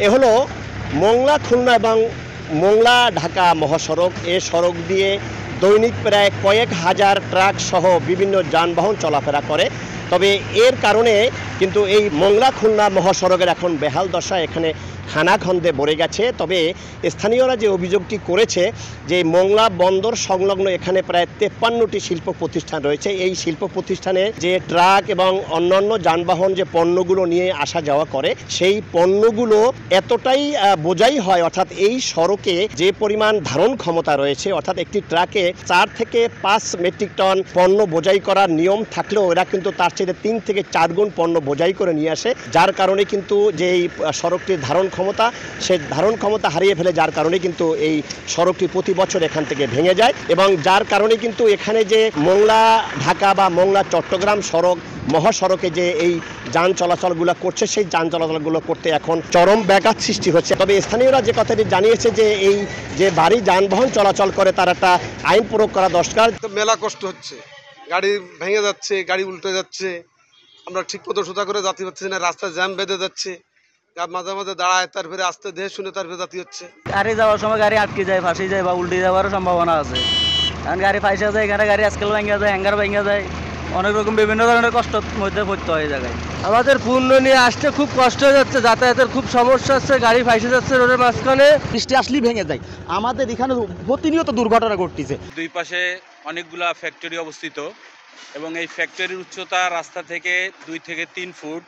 এ হলো মোংলা খুলনা এবং মোংলা ঢাকা মহাসড়ক। এ সড়ক দিয়ে দৈনিক প্রায় কয়েক হাজার ট্রাক সহ বিভিন্ন যানবাহন চলাফেরা করে। তবে এর কারণে কিন্তু এই মোংলা খুলনা মহাসড়কের এখন বেহাল দশা, এখানে খানাখন্দে ভরে গেছে। তবে স্থানীয়রা যে অভিযোগটি করেছে যে মোংলা বন্দর সংলগ্ন এখানে প্রায় 53টি শিল্প প্রতিষ্ঠান রয়েছে। এই শিল্প প্রতিষ্ঠানে যে ট্রাক এবং অন্যান্য যানবাহন যে পণ্যগুলো নিয়ে আসা যাওয়া করে, সেই পণ্যগুলো এতটাই বোঝাই হয়, অর্থাৎ এই সড়কে যে পরিমাণ ধারণ ক্ষমতা রয়েছে, অর্থাৎ একটি ট্রাকে 4 থেকে 5 মেট্রিক টন পণ্য বোঝাই করার নিয়ম থাকলেও এরা কিন্তু তার চেয়ে 3 থেকে 4 গুণ পণ্য বোঝাই করে নিয়ে আসে, যার কারণে কিন্তু যে এই সড়কটির ধারণ ক্ষমতা, সে ধারণ ক্ষমতা হারিয়ে ফেলে, যার কারণে কিন্তু এই সড়কটি প্রতি বছর এখান থেকে ভেঙে যায়। এবং যার কারণে কিন্তু এখানে যে মোংলা ঢাকা বা মোংলা চট্টগ্রাম সড়ক মহাসড়কে যে এই যান চলাচলগুলো করছে, সেই যান চলাচলগুলো করতে এখন চরম ব্যাঘাত সৃষ্টি হচ্ছে। তবে স্থানীয়রা যে কথাটি জানিয়েছে যে এই যে ভারী যানবাহন চলাচল করে তার একটা আইন প্রয়োগ করা দরকার। মেলা কষ্ট হচ্ছে, গাড়ি ভেঙে যাচ্ছে, গাড়ি উল্টে যাচ্ছে, আমরা ঠিক মতো সোজা করে যাতে পারছি না, রাস্তায় জ্যাম বেঁধে যাচ্ছে, মাঝে মাঝে দাঁড়ায়, তারপরে আস্তে দেহে শুনে তারপরে জাতি হচ্ছে। গাড়ি যাওয়ার সময় গাড়ি আটকে যায়, ফাঁসি যায় বা উল্টে যাওয়ারও সম্ভাবনা আছে। কারণ গাড়ি ফাঁসে যায়, এখানে গাড়ি আজকাল ভেঙে যায়, হ্যাঙ্গার ভেঙে যায়, অনেক রকম বিভিন্ন ধরনের কষ্টের মধ্যে পড়তে হয় জায়গায়। আমাদের পণ্য নিয়ে আসতে খুব কষ্ট হয়ে যাচ্ছে, যাতায়াতের খুব সমস্যা হচ্ছে, গাড়ি ফাঁসে যাচ্ছে রোডের মাঝখানে, বৃষ্টি আসলেই ভেঙে যায়। আমাদের এখানে প্রতিনিয়ত দুর্ঘটনা ঘটতেছে। দুই পাশে অনেকগুলা ফ্যাক্টরি অবস্থিত এবং এই ফ্যাক্টরির উচ্চতা রাস্তা থেকে 2 থেকে 3 ফুট।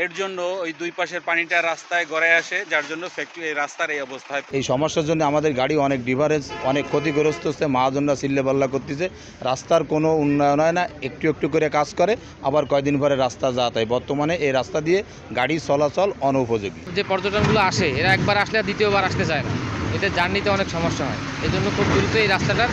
এর জন্য ওই দুই পাশের পানিটা রাস্তায় গড়ে আসে, যার জন্য এই রাস্তার এই অবস্থায়। এই সমস্যার জন্য আমাদের গাড়ি অনেক ডিভারেজ, অনেক ক্ষতিগ্রস্ত হচ্ছে, মহাজনরা চিল্লাপাল্লা করতেছে। রাস্তার কোনো উন্নয়ন হয় না, একটু একটু করে কাজ করে, আবার কয়দিন পরে রাস্তা যাত হয়। বর্তমানে এই রাস্তা দিয়ে গাড়ি চলাচল অনুপযোগী। যে পর্যটনগুলো আসে, এরা একবার আসলে আর দ্বিতীয়বার আসতে চায় না, এতে জার্নিতে অনেক সমস্যা হয়। এই জন্য খুব দ্রুত এই রাস্তাটার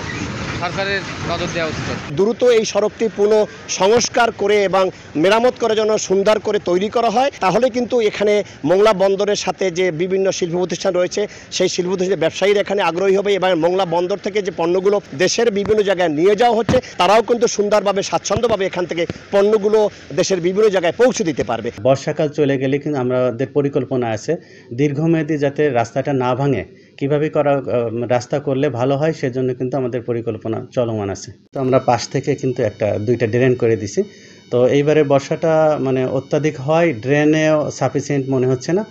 সরকারের নজর দেওয়া উচিত। দ্রুত এই সড়কটি পুনঃ সংস্কার করে এবং মেরামত করার জন্য সুন্দর করে তৈরি করা হয়, তাহলে কিন্তু এখানে মোংলা বন্দরের সাথে যে বিভিন্ন শিল্প প্রতিষ্ঠান রয়েছে, সেই শিল্প প্রতিষ্ঠানের ব্যবসায়ীরা এখানে আগ্রহী হবে এবং মোংলা বন্দর থেকে যে পণ্যগুলো দেশের বিভিন্ন জায়গায় নিয়ে যাওয়া হচ্ছে, তারাও কিন্তু সুন্দরভাবে স্বাচ্ছন্দ্যভাবে এখান থেকে পণ্যগুলো দেশের বিভিন্ন জায়গায় পৌঁছে দিতে পারবে। বর্ষাকাল চলে গেলে কিন্তু আমাদের পরিকল্পনা আছে দীর্ঘমেয়াদী যাতে রাস্তাটা না ভাঙে, কীভাবে রাস্তা করলে ভালো হয়, সেজন্য কিন্তু আমাদের পরিকল্পনা চলমান আছে। তো আমরা পাশ থেকে কিন্তু 2টা ড্রেন করে দিছি। তো এইবারে বর্ষাটা মানে অত্যাধিক হয়, ড্রেনেও সাফিসিয়েন্ট মনে হচ্ছে না।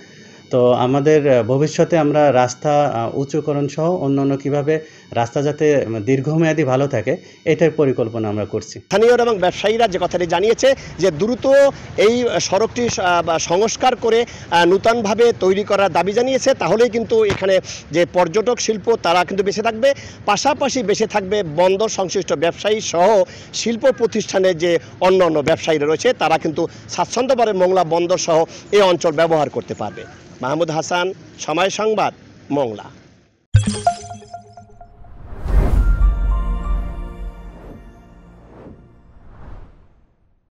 তো আমাদের ভবিষ্যতে আমরা রাস্তা উঁচুকরণ সহ অন্যান্য কীভাবে রাস্তা যাতে দীর্ঘমেয়াদী ভালো থাকে, এটার পরিকল্পনা আমরা করছি। স্থানীয়রা এবং ব্যবসায়ীরা যে কথাটি জানিয়েছে যে দ্রুত এই সড়কটি সংস্কার করে নূতনভাবে তৈরি করার দাবি জানিয়েছে, তাহলেই কিন্তু এখানে যে পর্যটক শিল্প তারা কিন্তু বেঁচে থাকবে, পাশাপাশি বেঁচে থাকবে বন্দর সংশ্লিষ্ট ব্যবসায়ী সহ শিল্প প্রতিষ্ঠানের যে অন্যান্য ব্যবসায়ীরা রয়েছে, তারা কিন্তু স্বাচ্ছন্দ্যভাবে মোংলা বন্দর সহ এই অঞ্চল ব্যবহার করতে পারবে। মাহমুদ হাসান, সময় সংবাদ, মোংলা।